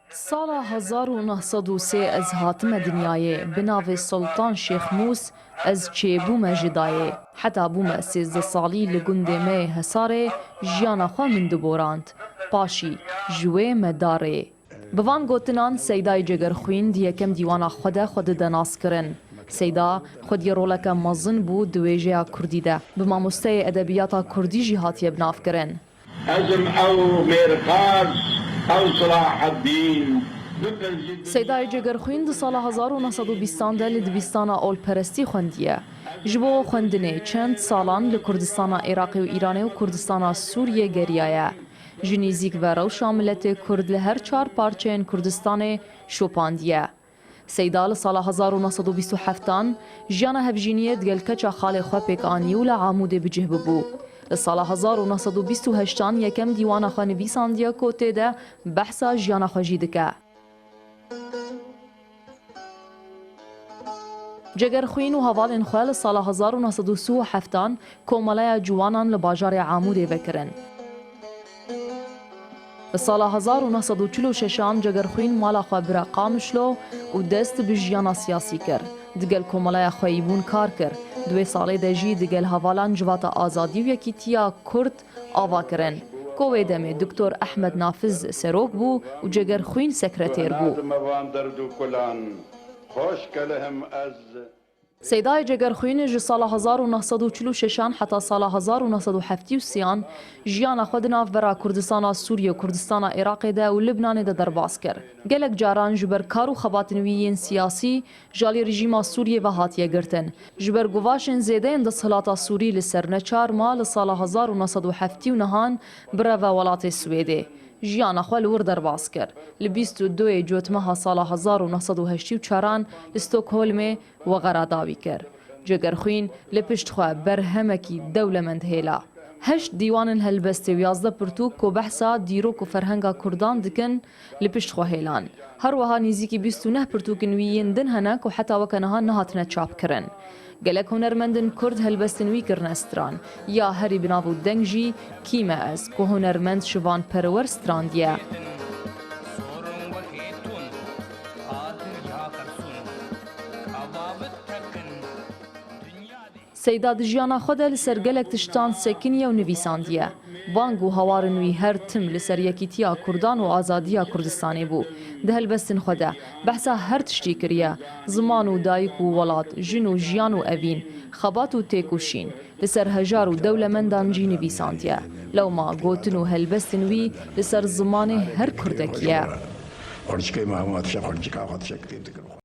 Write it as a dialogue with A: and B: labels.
A: سالا 1903 از هاتم دنیای بناو سلطان شیخ موس از چه بوم جدای حتی بوم 13 سالی لگنده می حساره جیانا خوا من دبوراند پاشی جوه مداره بوان گوتنان سیدای جگرخوین دیکم دیوانا خود دناس کرن سیدا خود یه رولک مزن بود دویجه کردی ده به ماموسته ادبیات کردی جهاتی بناف کرن
B: ازم او مرقاز او صلاح الدین
A: سیدای جگرخوین دو سال 1920 ده لدبیستان اول پرستی خوندیه جبو خوندنه چند سالان لکردستان عراقی و ایرانی و کردستان سوریه گریایه جنیزیک و رو شاملت کرد لهر 4 پارچین کردستان شوپاندیه سیدا لسال 1927 جیانا هفجینیه دگل کچا خال خواه پیکانی و لعامود بجه ببو لسال 1928 یکم دیوان خواه نویساندیه کوته ده بحثا جیانا خواه جیدکه جگرخوین و هوالین خواه لسال 1937 کومالای جوانان لباجار عامود وکرن سال 1946 جگرخوین مالا خوا برا قامشلو و دست به جیانا سیاسی کر دگل کومالای خوایبون کار کر 2 ساله دجی دگل هوالان جوات آزادی و یکیتیا کرد آوا کرن کوه دمه دکتر احمد نافذ سروک بو و جگرخوین سکرتیر بو سیدای جگرخوین جه سال 1946 حتی سال 1973 جیانا خود ناف برا کردستان سوریه و کردستان عراق ده و لبنان ده درباس کر گلک جاران جبر کارو خباتنویین سیاسی جالی رژیم سوریه و هاتیه گرتن جبر گواشن زیده اند صلاة سوری لسر نچار مال سال 1979 برا و ولات سویده جیانا خواه لور درباس کر ل 22 جوتمها سال 1984 لستوکهولم و غراداوی کر جگرخوین لپشت خواه برهمکی دولمند هیلا 8 دیوان هلبسته و 11 پرتوک و بحثا دیروک و فرهنگا کردان دکن لپشت خواه هیلان هر وها نیزی که 29 پرتوک نویین دن هنک و حتی وکنها نهاتنا چاپ کرن گلک هنرمندن کرد هلبستنوی کرن استران یا هری بناو دنگجی کیمه از که هنرمند شوان پرور استراندیه سیدا دجیانا خود لسر گلک تشتان سکنیه و نویساندیه وانگ و هوارنوی هر تم لسر یکیتیا کردان و آزادیا کردستانی بو ده هلبستن خوده بحثا هر تشتی کریه زمان و دایک و ولاد جن و جیان و اوین خبات و تیکوشین لسر هجار و دولمندان جی نویساندیه لو ما گوتن و هلبستنوی لسر زمان هر کردکیه